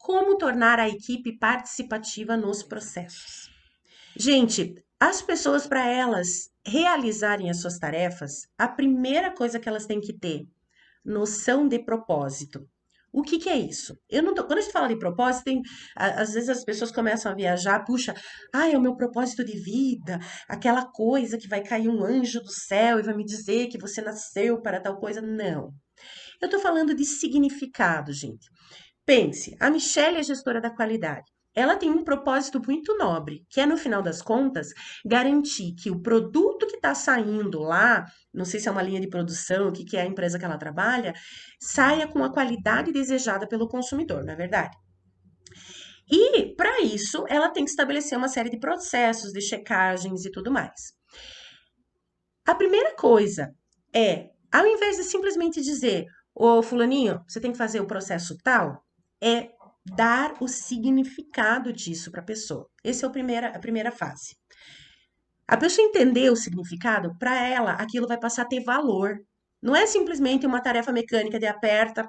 como tornar a equipe participativa nos processos. Gente, as pessoas, para elas realizarem as suas tarefas, a primeira coisa que elas têm que ter, noção de propósito. O que que é isso? Eu não tô, quando a gente fala de propósito, às vezes as pessoas começam a viajar, puxa, é o meu propósito de vida, aquela coisa que vai cair um anjo do céu e vai me dizer que você nasceu para tal coisa. Não. Eu tô falando de significado, gente. Pense, a Michelle é gestora da qualidade. Ela tem um propósito muito nobre, que é, no final das contas, garantir que o produto que está saindo lá, não sei se é uma linha de produção, o que que é a empresa que ela trabalha, saia com a qualidade desejada pelo consumidor, não é verdade? E, para isso, ela tem que estabelecer uma série de processos, de checagens e tudo mais. A primeira coisa é, ao invés de simplesmente dizer, ô fulaninho, você tem que fazer o processo tal, é dar o significado disso para a pessoa. Essa é a primeira fase. A pessoa entender o significado, para ela, aquilo vai passar a ter valor. Não é simplesmente uma tarefa mecânica de aperta,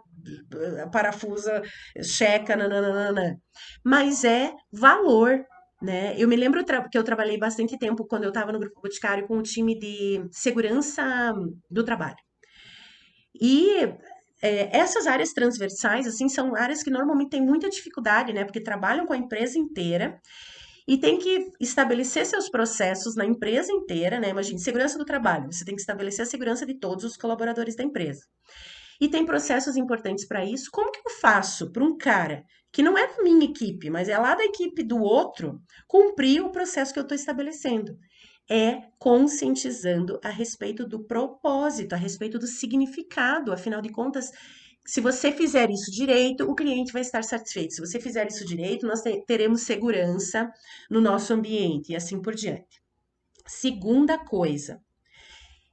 parafusa, checa, nananana, mas é valor, né? Eu me lembro que eu trabalhei bastante tempo quando eu estava no Grupo Boticário com o time de segurança do trabalho. E essas áreas transversais, assim, são áreas que normalmente têm muita dificuldade, né? Porque trabalham com a empresa inteira e tem que estabelecer seus processos na empresa inteira, né? Imagine, segurança do trabalho, você tem que estabelecer a segurança de todos os colaboradores da empresa. E tem processos importantes para isso. Como que eu faço para um cara que não é da minha equipe, mas é lá da equipe do outro, cumprir o processo que eu estou estabelecendo? É conscientizando a respeito do propósito, a respeito do significado. Afinal de contas, se você fizer isso direito, o cliente vai estar satisfeito. Se você fizer isso direito, nós teremos segurança no nosso ambiente e assim por diante. Segunda coisa,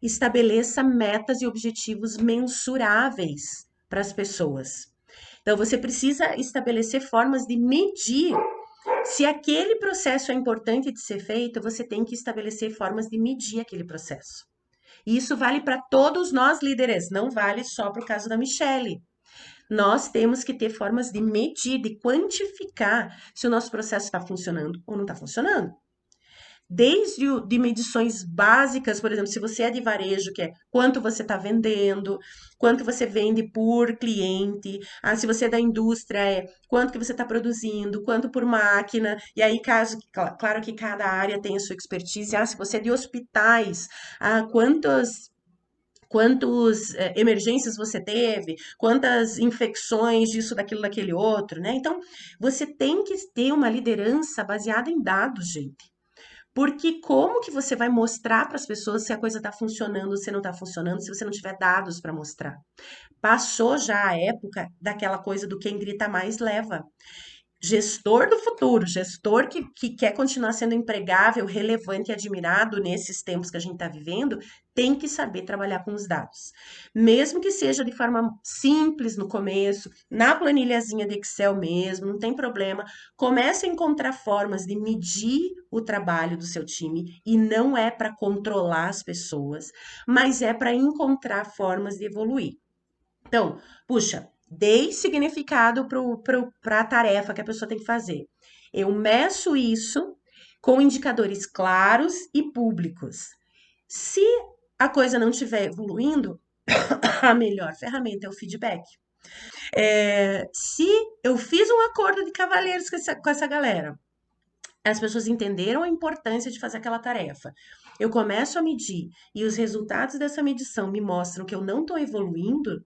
estabeleça metas e objetivos mensuráveis para as pessoas. Então, você precisa estabelecer formas de medir. Se aquele processo é importante de ser feito, você tem que estabelecer formas de medir aquele processo. E isso vale para todos nós líderes, não vale só para o caso da Michelle. Nós temos que ter formas de medir, de quantificar se o nosso processo está funcionando ou não está funcionando. Desde de medições básicas, por exemplo, se você é de varejo, que é quanto você está vendendo, quanto você vende por cliente, se você é da indústria, é quanto que você está produzindo, quanto por máquina, e aí, claro que cada área tem a sua expertise, se você é de hospitais, quantos emergências você teve, quantas infecções disso, daquilo, daquele outro, né? Então, você tem que ter uma liderança baseada em dados, gente. Porque como que você vai mostrar para as pessoas se a coisa está funcionando, se não está funcionando, se você não tiver dados para mostrar? Passou já a época daquela coisa do quem grita mais leva. Gestor do futuro, gestor que quer continuar sendo empregável, relevante e admirado nesses tempos que a gente está vivendo, tem que saber trabalhar com os dados. Mesmo que seja de forma simples no começo, na planilhazinha de Excel mesmo, não tem problema. Comece a encontrar formas de medir o trabalho do seu time e não é para controlar as pessoas, mas é para encontrar formas de evoluir. Então, puxa, dei significado para a tarefa que a pessoa tem que fazer. Eu meço isso com indicadores claros e públicos. Se a coisa não estiver evoluindo, a melhor ferramenta é o feedback. Se eu fiz um acordo de cavalheiros com essa galera, as pessoas entenderam a importância de fazer aquela tarefa. Eu começo a medir e os resultados dessa medição me mostram que eu não estou evoluindo,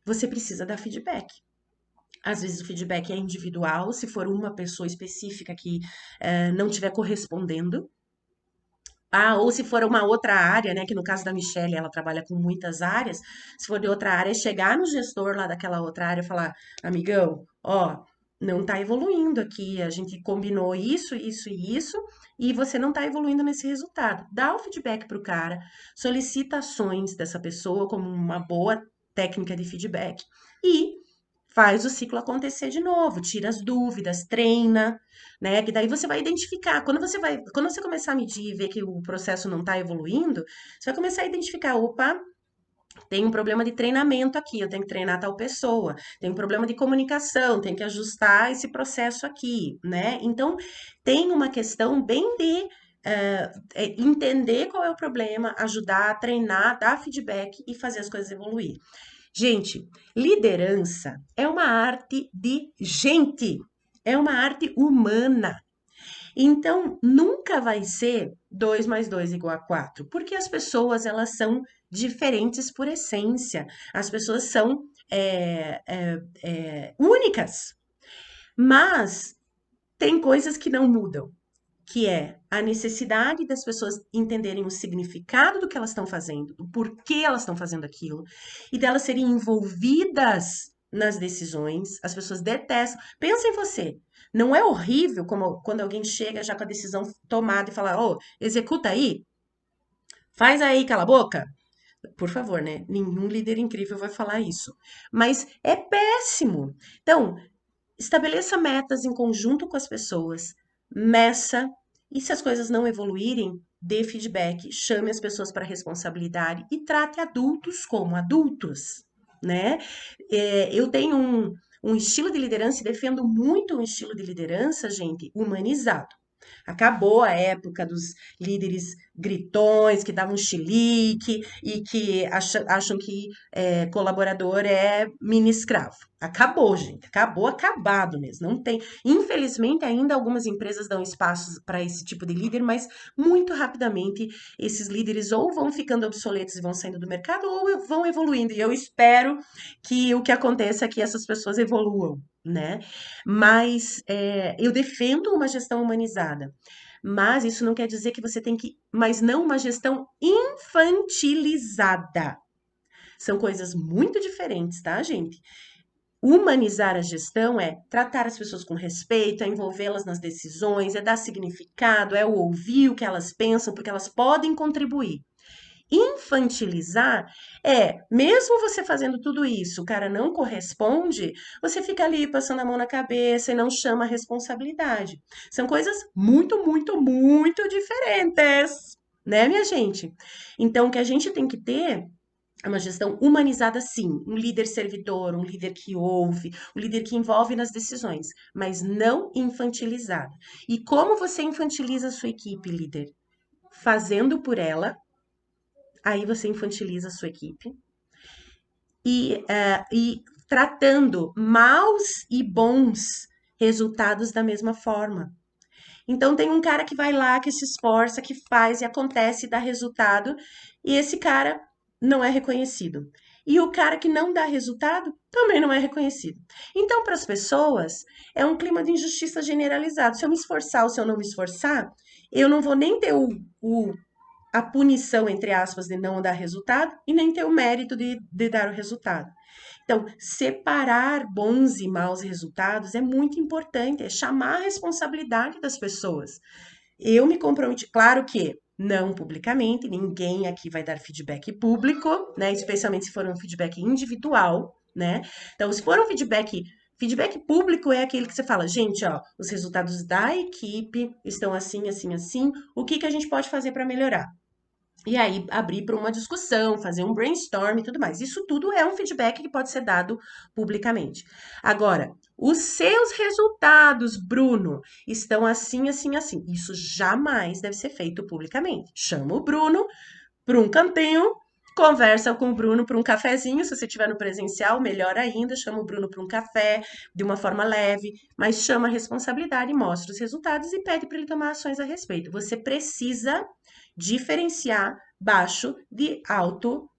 você precisa dar feedback. Às vezes o feedback é individual, se for uma pessoa específica que não estiver correspondendo. Ou se for uma outra área, né? Que no caso da Michelle, ela trabalha com muitas áreas. Se for de outra área, chegar no gestor lá daquela outra área e falar, amigão, ó, não tá evoluindo aqui. A gente combinou isso, isso e isso, e você não tá evoluindo nesse resultado. Dá o feedback pro cara, solicita ações dessa pessoa como uma boa técnica de feedback e faz o ciclo acontecer de novo, tira as dúvidas, treina, né? Que daí você vai identificar. Quando você começar a medir e ver que o processo não está evoluindo, você vai começar a identificar, opa, Tem um problema de treinamento aqui, eu tenho que treinar tal pessoa. Tem um problema de comunicação, tem que ajustar esse processo aqui, né? Então, tem uma questão bem de entender qual é o problema, ajudar, treinar, dar feedback e fazer as coisas evoluir. Gente, liderança é uma arte de gente, é uma arte humana. Então, nunca vai ser 2 mais 2 igual a 4, porque as pessoas, elas são diferentes por essência. As pessoas são únicas, mas tem coisas que não mudam, que é a necessidade das pessoas entenderem o significado do que elas estão fazendo, o porquê elas estão fazendo aquilo, e delas serem envolvidas nas decisões. As pessoas detestam. Pensa em você. Não é horrível como quando alguém chega já com a decisão tomada e fala: "Ô, executa aí, faz aí, cala a boca"? Por favor, né? Nenhum líder incrível vai falar isso. Mas é péssimo. Então, estabeleça metas em conjunto com as pessoas, meça, e se as coisas não evoluírem, dê feedback, chame as pessoas para responsabilidade e trate adultos como adultos, né? Eu tenho um estilo de liderança e defendo muito um estilo de liderança, gente, humanizado. Acabou a época dos líderes gritões que davam chilique e que acham que colaborador é mini escravo. Acabou, gente. Acabou, acabado mesmo. Não tem. Infelizmente, ainda algumas empresas dão espaços para esse tipo de líder, mas muito rapidamente esses líderes ou vão ficando obsoletos e vão saindo do mercado ou vão evoluindo. E eu espero que o que aconteça é que essas pessoas evoluam, né? Mas eu defendo uma gestão humanizada. Mas isso não quer dizer que você tem que. Mas não uma gestão infantilizada. São coisas muito diferentes, tá, gente? Humanizar a gestão é tratar as pessoas com respeito, é envolvê-las nas decisões, é dar significado, é ouvir o que elas pensam, porque elas podem contribuir. Infantilizar é, mesmo você fazendo tudo isso, o cara não corresponde, você fica ali passando a mão na cabeça e não chama a responsabilidade. São coisas muito, muito, muito diferentes, né, minha gente? Então, o que a gente tem que ter é uma gestão humanizada, sim. Um líder servidor, um líder que ouve, um líder que envolve nas decisões, mas não infantilizado. E como você infantiliza a sua equipe, líder? Fazendo por ela, aí você infantiliza a sua equipe e tratando maus e bons resultados da mesma forma. Então tem um cara que vai lá, que se esforça, que faz e acontece e dá resultado, e esse cara não é reconhecido. E o cara que não dá resultado também não é reconhecido. Então, para as pessoas, é um clima de injustiça generalizado. Se eu me esforçar ou se eu não me esforçar, eu não vou nem ter a punição, entre aspas, de não dar resultado e nem ter o mérito de dar o resultado. Então, separar bons e maus resultados é muito importante, é chamar a responsabilidade das pessoas. Eu me comprometi, claro que não publicamente, ninguém aqui vai dar feedback público, né? Especialmente se for um feedback individual, né? Então, se for um feedback público é aquele que você fala, gente, ó, os resultados da equipe estão assim, assim, assim, o que que a gente pode fazer para melhorar? E aí abrir para uma discussão, fazer um brainstorm e tudo mais. Isso tudo é um feedback que pode ser dado publicamente. Agora, os seus resultados, Bruno, estão assim, assim, assim. Isso jamais deve ser feito publicamente. Chama o Bruno para um cantinho, conversa com o Bruno para um cafezinho. Se você estiver no presencial, melhor ainda, chama o Bruno para um café de uma forma leve, mas chama a responsabilidade, mostra os resultados e pede para ele tomar ações a respeito. Você precisa diferenciar baixo de alto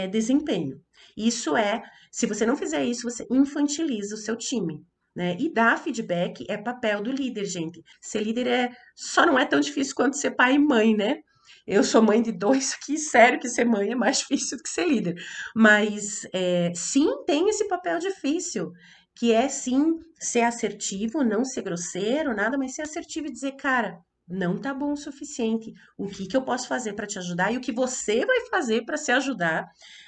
desempenho. Isso é, se você não fizer isso, você infantiliza o seu time. Né? E dar feedback é papel do líder, gente. Ser líder só não é tão difícil quanto ser pai e mãe, né? Eu sou mãe de dois, que sério que ser mãe é mais difícil do que ser líder. Mas sim, tem esse papel difícil, que é sim ser assertivo, não ser grosseiro, nada, mas ser assertivo e dizer, cara, não tá bom o suficiente. O que que eu posso fazer para te ajudar e o que você vai fazer para se ajudar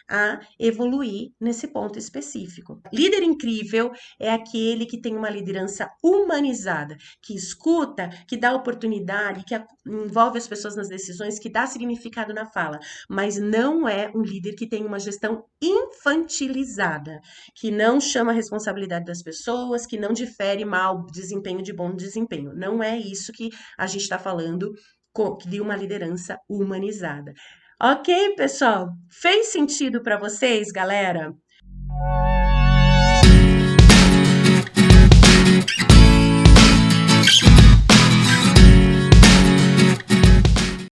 a evoluir nesse ponto específico. Líder incrível é aquele que tem uma liderança humanizada, que escuta, que dá oportunidade, que envolve as pessoas nas decisões, que dá significado na fala, mas não é um líder que tem uma gestão infantilizada, que não chama a responsabilidade das pessoas, que não difere mau desempenho de bom desempenho. Não é isso que a gente está falando de uma liderança humanizada. Ok, pessoal? Fez sentido para vocês, galera?